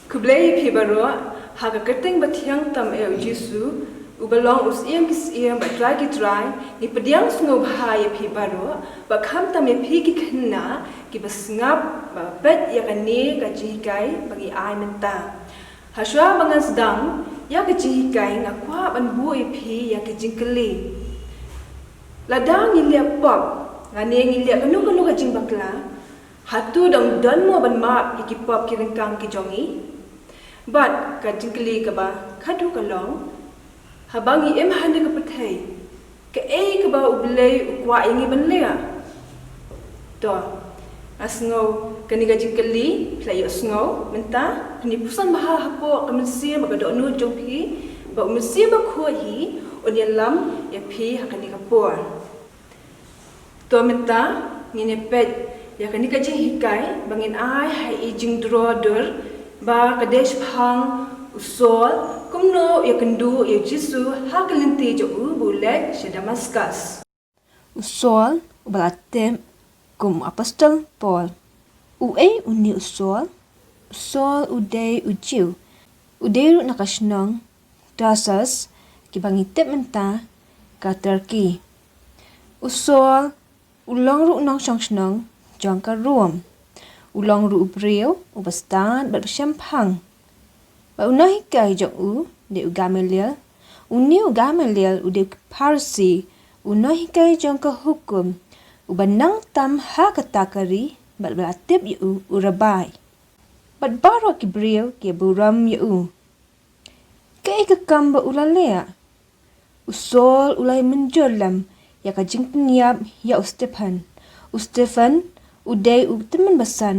Kublai pi baro haga kerteng batiang tam Jisu ubalong usiam kisiam batrai kitrai ni pediang sungo bahaya pi baro bakham tam pi ki kena ki basngap bet ya kane ka jikai bagi ai menta haswa bangan sedang ya ka jikai ngakwa ban bu pi ya ka jingkeli ladang ni liap pop ngane ni liap kanu ka jing bakla hatu dong don mo ban map ki pop ki rengkang ki jongi but ka jingkeli ka ba khadu ka long habangi em hande ka pathai ka ka ba ublei ukwa ingi banlea to asngo kani ka jingkeli playo sngo menta ni pusan baha hapo ka mensia ba do nu jongpi ba mensia ba kho hi onian lam ya phi hakani ka por to menta ngine pet ya kani ka jing hikai bangin ai hai jing droder ba kadesh phang usol kumno ya kendu ya Jisu hakelinti jo bulet she Damascus usol ubalatem kum apostol Paul uni usol udai ujiu udai nakasnong dasas kibangitep menta ka Turkey usol ulong ru nong shongsnong jangka ruam ulong ru ubreu ubastan bat syampang ba unahi kai jo de ugamelial uni ugamelial ude parsi unahi kai jangka hukum ubanang tam ha katakari bat belatip yu urabai bat baro kibreu ke buram yu kai kakam ba ulalea usol ulai menjolam ya ka jingpniap ya Stefan udai teman basan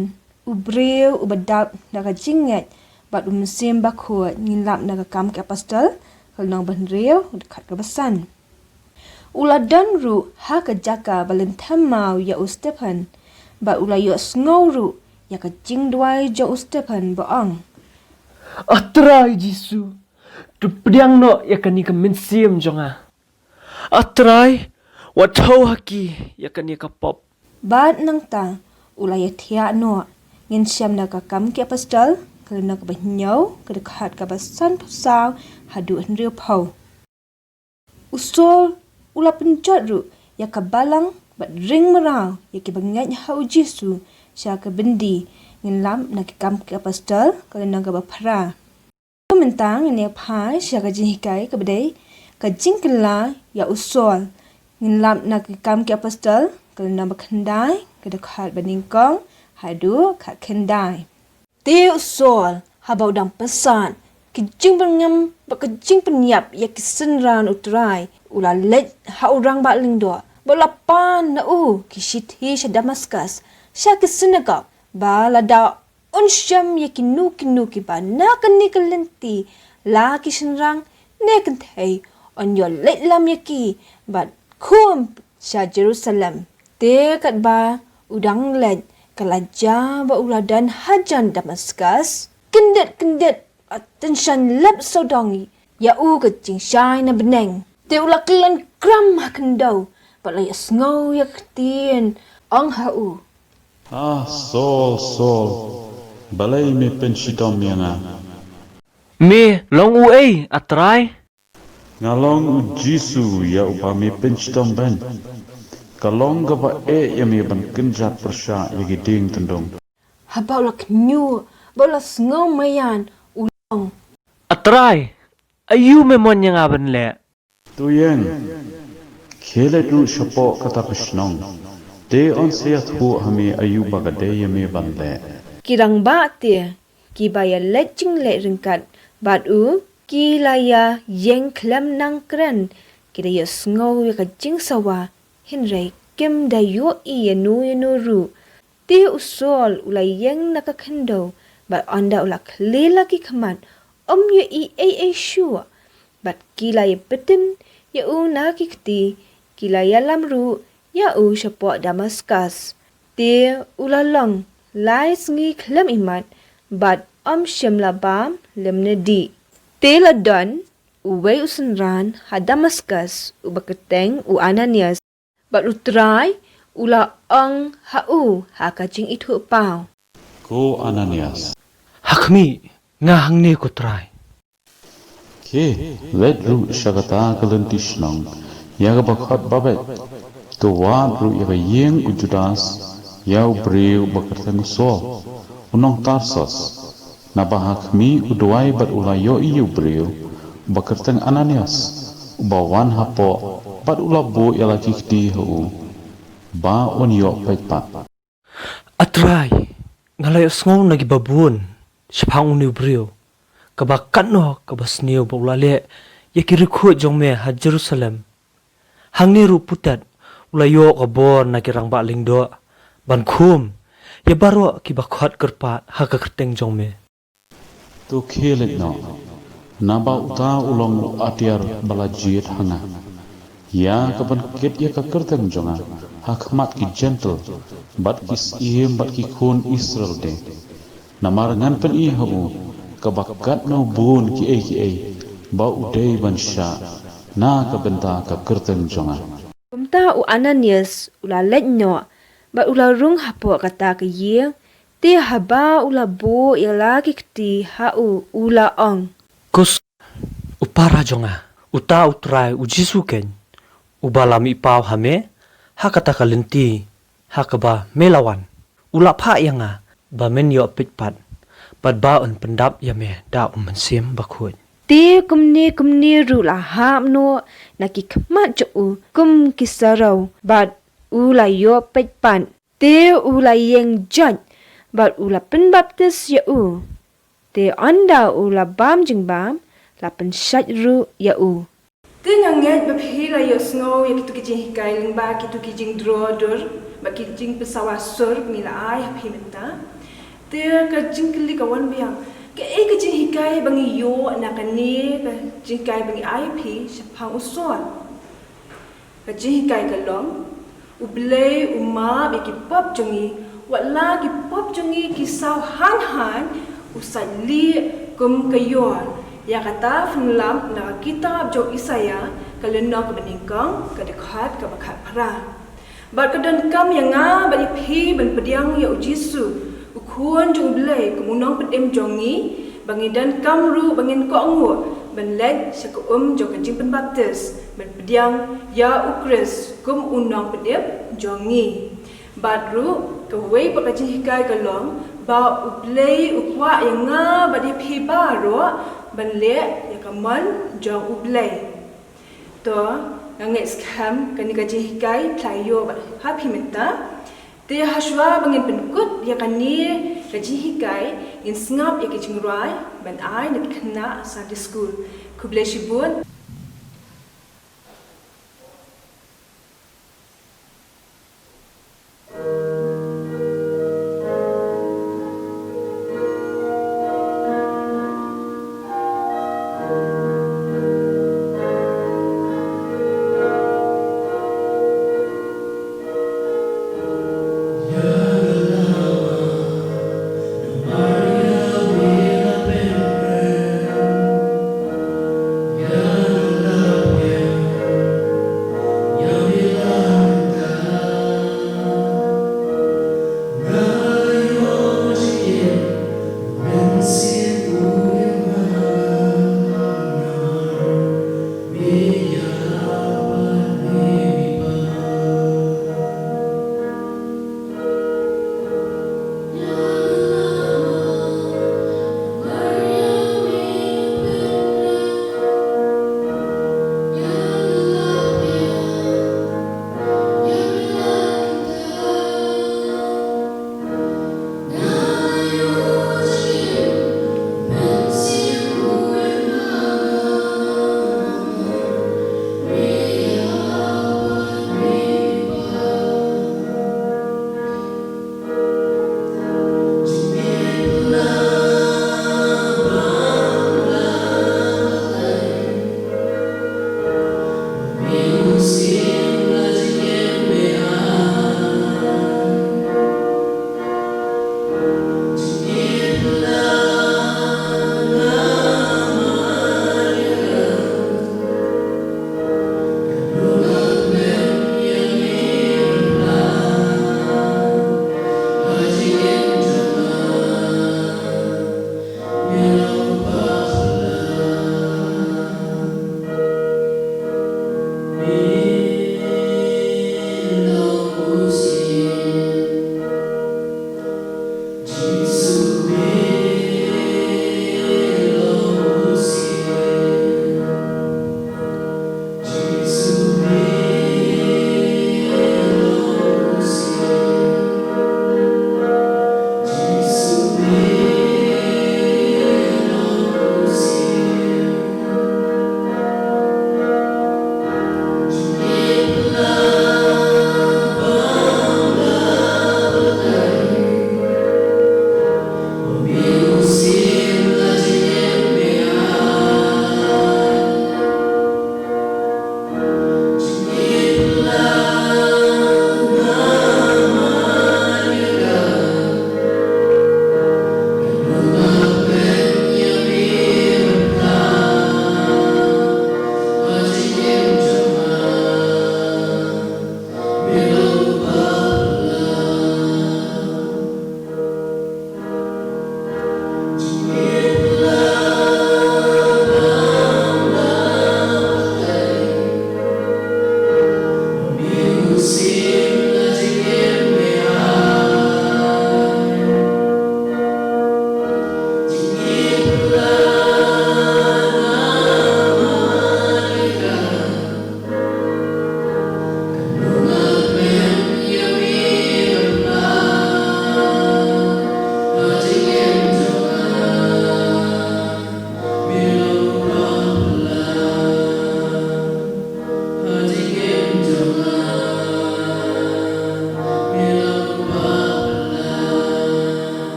ubreu ubadap naga jinget bat umsim bakho ngilap naga kam ke apostol kalnong banreu dekat ke basan uladan ru ha ka jaka balentamau ya Stefan ba ulayo sngoru ya ka jingdwai jo Stefan baang atrai Jisu tu pediang no ya kani ka mensim jonga atrai wathau haki ya kani ka pop bat nang ta ulaya thia no ngin siam na ka kam ke apostol kalna ka banyau ka dekat ka basan pusaw hadu henriu pau usol ula penjat ru ya ka balang bat ring merau ya ke bangat hau Jisu sya ka bendi ngin lam na ka kam ke apostol kalna ka bapara mentang ne pha sya ka jihikai ka bedai ka jingkela ya usol ngin lam na ka kam ke apostol kalna bakhandai ka dekat baningkong hadu ka kendai te usol habau dang pesan kijing bangam bakajing penyap ya kisenran utrai ula let ha orang ba lingdo balapan na kisithi sa Damascus sya kisenagap ba lada unsyam ya kinu ki ba na kani kalenti la kisenrang ne kanthai on your let lam yaki but kum sya Jerusalem te kat ba udang let kalaja ba uladan hajan Damascus kendet atensyan lep sodongi ya ke jing shai na beneng te ulaklan gram hakendau balay asngaw ya ketien ang hau Saul balay me pensitom yana me long uai atrai ngalong Jisu ya upa me pensitom ban kalong gaba ya me ban kenjat persya ya giding tendong habau lak nyu balas ngaw mayan ulong atrai ayu memon yang aban le tuyen khele tu shapo kata krishnong de on se thu hame ayu bagade ya me ban le kirang ba te ki baya leching le ringkat bat ki laya yeng klam nang kren kidaya sngaw ya ka jing sawa hinrei kem da yo yenu ru te usol ulay yeng nakakendo but anda ulak lela ki khamat yo sure but kila ya betim ya na ki kti kila ya lamru ya shapo Damascus te ulalong lai sngi klam imat but shimla bam lemne di te ladon uwe usenran ha Damascus ubaketeng Ananias but utrai ula ang ha kaching itu pau ko Ananias hakmi ngahang ni ko try. Ke, let ru syagata kalentis nang, yaga bakhat babet, tuwa ru yaga yeng ujudas, yau breu bakartang sol, unong Tarsas, nabahak mi uduai bat ulayo iu breu, bakartang Ananias, ubawan hapo, bat ulabu yalaki kti hu, ba on yo paitpat. Atray, ngalayo sngaw nagibabun, sipang uniw brio. Kabakat no kabas niyo baulale yakirikho jongme ha Jerusalem. Hangni ruputat ulayo kabor nakirang ba lingdo ban khum ya baro kibakhat kerpat ha kakerteng jongme. Tu khelet no, naba uta ulong atiar balajit hanga. Ya kapan ket ya kakerteng jonga, hakmat ki gentle, bat kis iem bat ki khun Israel de. Namar ngan pen i hu, kabakat no bun ki ai, ba udai bansha, na kabenta kakerteng jonga. Kumta u Ananias ula letnyo ba ula rung hapo kata ke ye te haba ula bo yala kikti ha u ula ong. Kus upara jonga, uta utray ujisuken, ubalami ipaw hame, hakata kalenti, hakaba melawan, ula pa yanga, ba men yo pitpat, bad baon pendap yame da mensim bakut. Te kumni ru la ham no nakikmat jo u kum kisarau bad ula yo pitpan. Te ula yeng jaj bad ula pen baptis ya u. Te anda ula bam jing bam la pen syat ru ya u. Te nyanget bapila yo snow ya kitu kijing hikai lingba kitu kijing drodur ba kijing pesawasur mila ai hapi menta. Te kajing kili kawan biang ke kijing hikai bangi yo nakani kajing hikai bangi ai pi sepang uson. Kajing hikai kalong ublei uma biki pop jongi wala ki pop jongi kisau han usai li kum kayon. Ya kata fenlam na kitab jo Isaya kalena ke beningkang ke dekat ke bakat perang. Bat kedan kam yang bagi pi ben pediang ya ujisu ukuan jong belai kemunang pedem jongi bangi dan kam ru bangin ko angu ben leg sek jo kajing pen baptis ben pediang ya ukris kum unang pedem jongi. Bat ru ke wei pakajing hikai kalong ba ublei ukwa yang bagi pi baro ban le ya kaman jong ublay to nganget skam kani kaji hikai playo ba happy menta te haswa bangin penkut ya kani kaji hikai in sngap ya kijingrai ban ai nak kena sa di school kublay shibun